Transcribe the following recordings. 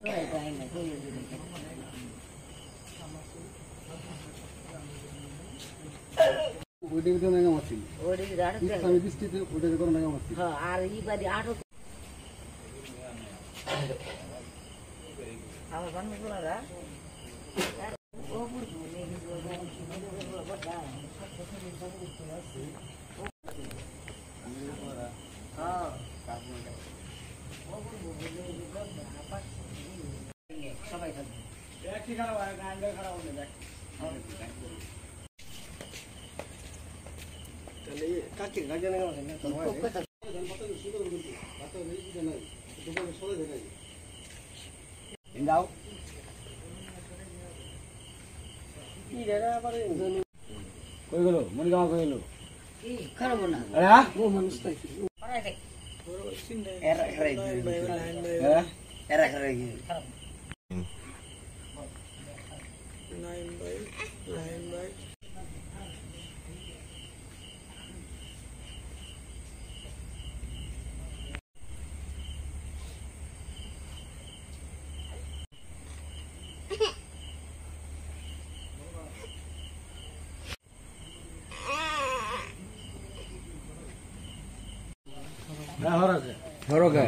কই গেল মনিগাঁও কই গেল খারাপ না ও মানুষ তাই এরা খারাই এরা খারাই লাইন বাই হরকে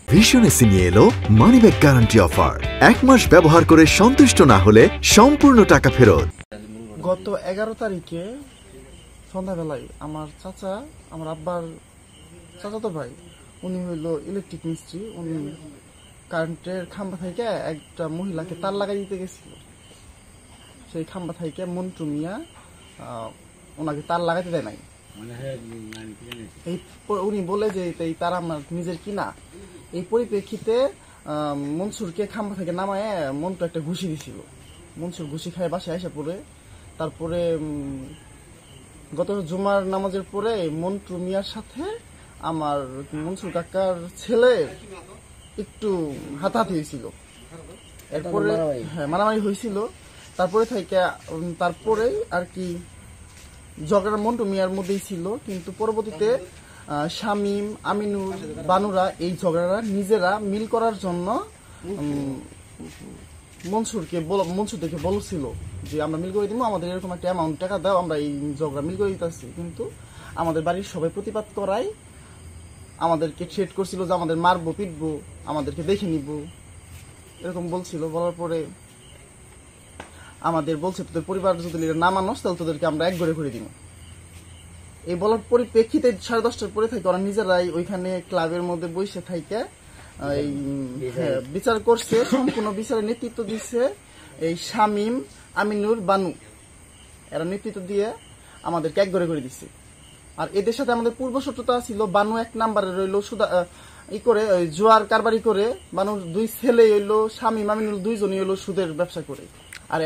ভিশন এসি নিয়ে এলো মানি ব্যাক গ্যারান্টি অফার। 1 মাস ব্যবহার করে সন্তুষ্ট না হলে সম্পূর্ণ টাকা ফেরত। গত 11 তারিখে সন্ধ্যাবেলায় আমার চাচা, আমার আব্বার চাচাতো ভাই, উনি হইল ইলেকট্রিক মিস্ত্রি। উনি কারেন্টের খাম্বা থেকে একটা মহিলাকে তার লাগাই দিতে গেছিল। সেই খাম্বা থেকে মন্টু মিয়া ওনাকে তার লাগাতে দেয় নাই। উনি বলে যে এই তার আমার নিজের কিনা। এই পরিপ্রেক্ষিতে মনসুরকে খাম্বা থেকে নামায় মন্টু একটা ঘুষি দিছিল। মনসুর ঘুষি খায় বাসায় এসে পড়ে। তারপরে গত জুমার নামাজের পরে মন্টু মিয়ার সাথে আমার মনসুর কাকার ছেলে একটু হাতাহাতি হয়েছিল। এরপরে মারামারি হয়েছিল। তারপরে আর কি ঝগড়া মন্টু মিয়ার মধ্যেই ছিল। কিন্তু পরবর্তীতে শামীম, আমিনুর, বানুরা এই ঝগড়াটা নিজেরা মিল করার জন্য মনসুর থেকে বলছিল যে আমরা মিল করে দিব, আমাদের এরকম একটা অ্যামাউন্ট টাকা দাও, আমরা এই ঝগড়া মিল করে দিতেছি। কিন্তু আমাদের বাড়ির সবাই প্রতিবাদ করায় আমাদেরকে থ্রেট করছিল যে আমাদের মারবো, পিটবো, আমাদেরকে দেখে নিব, এরকম বলছিল। বলার পরে আমাদের বলছে তোদের পরিবার যদি না মানস তাহলে তোদেরকে আমরা এক করে দিব। এই বলার পরিপ্রেক্ষিতে 10:30টার পরে থেকে ওরা নিজেরাই ওইখানে ক্লাবের মধ্যে বসে থাকে এই বিচার করছে। সম্পূর্ণ বিচারের নেতৃত্ব দিচ্ছে এই শামীম, আমিনুর, বানু। এরা নেতৃত্ব দিয়ে আমাদেরকে এক করে দিচ্ছে। আর এদের সাথে আমাদের পূর্ব শত্রুতা ছিল। বানু 1 নম্বরে রইল জোয়ার কারবারি করে। বানুর 2 ছেলে হইল, শামীম, আমিনুল 2 জনই হইল সুদের ব্যবসা করে। আর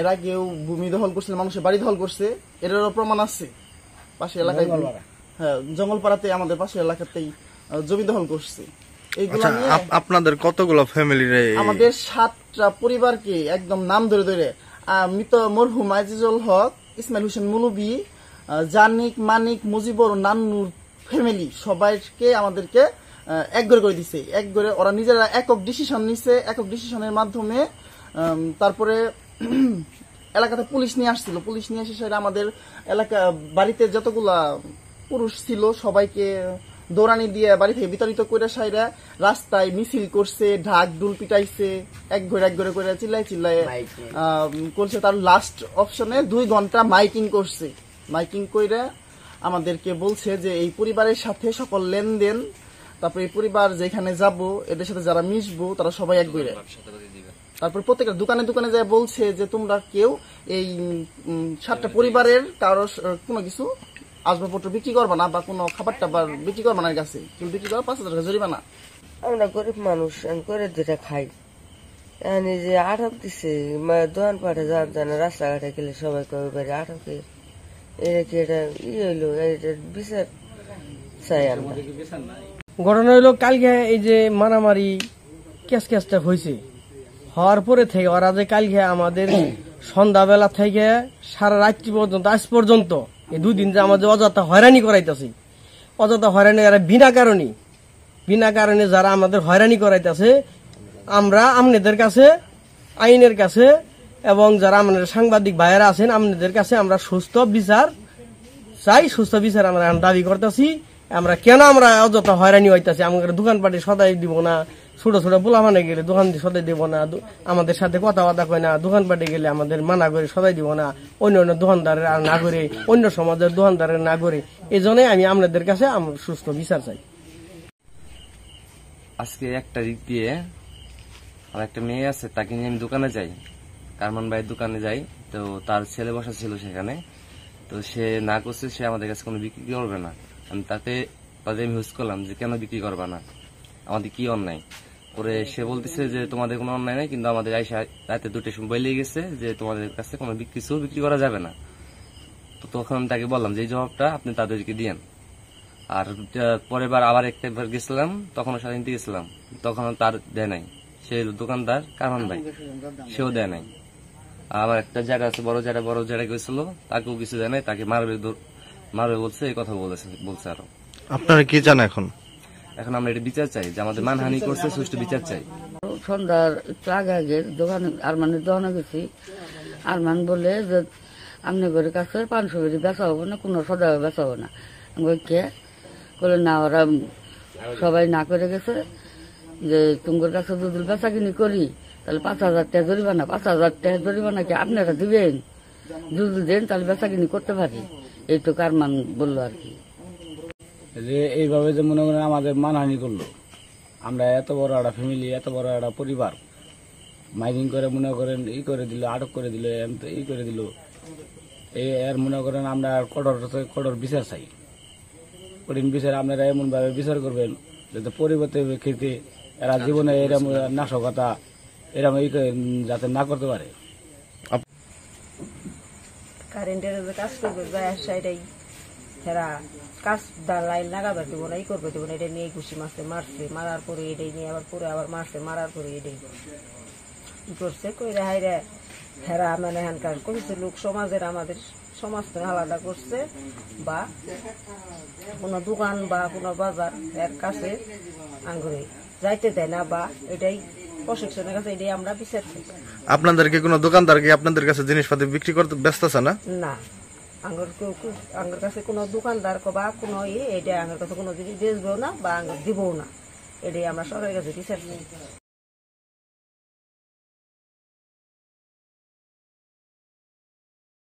এরা কেউ ভূমি দখল করছে, মানুষের বাড়ি দখল করছে, এটারও প্রমাণ আছে। পাশে এলাকায়, হ্যাঁ, জঙ্গলপাড়াতে আমাদের পাশে এলাকাতেই জমি দখল করছে। এইগুলো নিয়ে আপনাদের কতগুলো ফ্যামিলি? আমাদের 7টা পরিবারকে একদম নাম ধরে ধরে মৃত মরহুম আজিজুল হক, ইসমাইল হোসেন মুলুবি, জানিক, মানিক, মুজিবর, নান্নুর ফ্যামিলি সবাইকে আমাদেরকে এক করে দিছে। এক করে ওরা নিজেরা একক ডিসিশন নিছে। একক ডিসিশনের মাধ্যমে তারপরে এলাকাতে পুলিশ নিয়ে আসছিল। পুলিশ নিয়ে এসে সেটা আমাদের এলাকা বাড়িতে যতগুলা পুরুষ ছিল সবাইকে দৌড়ানি দিয়ে বাড়ি থেকে বিতাড়িত করে সাইরা রাস্তায় মিছিল করছে, ঢাক ডুল পিটাইছে, এক ঘরে করে চিল্লায় করছে। তার লাস্ট অপশনে 2 ঘন্টা মাইকিং করছে। মাইকিং করে আমাদেরকে বলছে যে এই পরিবারের সাথে সকল লেনদেন, তারপর এই পরিবার যেখানে যাব এদের সাথে যারা মিশবো তারা সবাই এক ঘরে। তারপর প্রত্যেকটা দোকানে যায় বলছে যে তোমরা কেউ এই 7টা পরিবারের কারো কোনো কিছু আসবাবপত্র বিক্রি করবা না বা কোনো খাবার টাবার বিক্রি করবা না। কাছে কেউ বিক্রি করা 5,000 টাকা জরিমানা। আমরা গরিব মানুষ, করে যেটা খাই। যে আটক দিছে দোকান পাঠে যাওয়ার জন্য রাস্তাঘাটে গেলে সবাই কবে পারে আটকে এটা কি এটা হইলো, এটা বিচার চাই আমরা। ঘটনা হইলো কালকে এই যে মারামারি কেসটা হয়েছে, হওয়ার পরে থেকে ওরা যে কালকে আমাদের সন্ধ্যাবেলা থেকে সারা রাত্রি পর্যন্ত আজ পর্যন্ত এই 2 দিন যে আমাদের অযথা হয়রানি করাইতেছে, অযথা হয়রানি বিনা কারণে যারা আমাদের হয়রানি করাইতেছে, আমরা আপনাদের কাছে, আইনের কাছে এবং যারা আমাদের সাংবাদিক ভাইয়েরা আছেন আপনাদের কাছে আমরা সুস্থ বিচার চাই। সুস্থ বিচার আমরা দাবি করতেছি। আমরা কেন আমরা অযথা হয়রানি হইতেছি, আমাদের দোকানপাটে সদাই দিব না, ছোট পোলামানে গেলে দোকান সদাই দিব না, আমাদের সাথে কথাবার্তা কয় না, দোকানপাটে গেলে আমাদের মানা করে সদাই দিব না, অন্য দোকানদারের আর না করে, অন্য সমাজের দোকানদারের না করে। এই জন্যই আমি আপনাদের কাছে সুস্থ বিচার চাই। আজকে 1 তারিখ দিয়ে আমার একটা মেয়ে আছে, তাকে নিয়ে আমি দোকানে যাই, কারমান ভাইয়ের দোকানে যাই। তো তার ছেলে বসা ছিল সেখানে, তো সে না করছে, সে আমাদের কাছে কোনো বিক্রি করবে না। আমি তাদের আমি হুজ করলাম যে কেন বিক্রি করবা না, আমাদের কি অন্যায়। পরে সে বলতেছে যে তোমাদের কোনো অন্যায় নাই, কিন্তু আমাদের আইসা রাতে 2টার সময় বলে গেছে যে তোমাদের কাছে কোনো কিছু বিক্রি করা যাবে না। তো তখন আমি তাকে বললাম যে এই জবাবটা আপনি তাদেরকে দিয়েন। আর পরের বার আবার একবার গেছিলাম, তখন সাথে নিতে গেছিলাম, তখন তার দেয় নাই। সে দোকানদার কারমান ভাই, সেও দেয় নাই। আমার একটা জায়গা আছে, বড় জায়গা গেছিল, তাকেও কিছু দেয় নাই, তাকে মারবে বলছে, এই কথা বলছে। আরো আপনারা কি চান এখন? আমরা এটা বিচার চাই, যে আমাদের মানহানি করছে, সুষ্ঠু বিচার চাই। সন্ধ্যার একটু আগে দোকানে আরমানের দোকানে গেছি। আরমান বলে যে আপনি ঘরের কাছে 500 করে বেচা হবো না, কোনো সদা বেচা হবো না। কে বলে না, ওরা সবাই না করে গেছে যে তোমার কাছে যদি বেচা কিনি করি তাহলে 5,000 টাকা জরিমানা। 5,000 টাকা জরিমানা কি আপনারা দিবেন? যদি দেন তাহলে বেচা কিনি করতে পারি। এইটুকু আরমান বললো আর কি। যে এইভাবে যে মনে করেন আমাদের মানহানি করলো, আমরা এত বড় একটা ফ্যামিলি, এত বড় একটা পরিবার, মাইকিং করে মনে করেন ই করে দিল, আটক করে দিল, ই করে দিল। এর মনে করেন আমরা কঠোর বিচার চাই, কঠিন বিচার। আপনারা এমন ভাবে বিচার করবেন যাতে পরিবর্তে খেতে এরা জীবনে এরকম নাশকতা এরকম যাতে না করতে পারে। কারেন্টের যে কাজ করবে যায় আসা, এটাই এরা কাজ লাইন লাগাবার দেবো না, ই করবে দেবো না, এটা নিয়ে ঘুষি মারছে, মারার পরে এটাই নিয়ে আবার মারছে, মারার পরে এটাই ই করছে কইরা হাইরা হেরা মানে এখানকার কইছে লোক সমাজের, আমাদের সমাজ থেকে আলাদা করছে, বা কোনো দোকান বা কোনো বাজার এর কাছে আঙ্গুরে যাইতে দেয় না, বা এটাই প্রশিক্ষণের কাছে এটাই আমরা বিচার চাই। আপনাদেরকে কোনো দোকানদার কি আপনাদের কাছে জিনিসপাতি বিক্রি করতে ব্যস্ত আছে না? না, আঙ্গুর কাছে কোনো দোকানদার বা কোনো এটা আঙ্গুর কাছে কোনো জিনিস বেচবো না বা আঙ্গুর দিবও না, এটাই আমরা সরকারের কাছে বিচার চাই।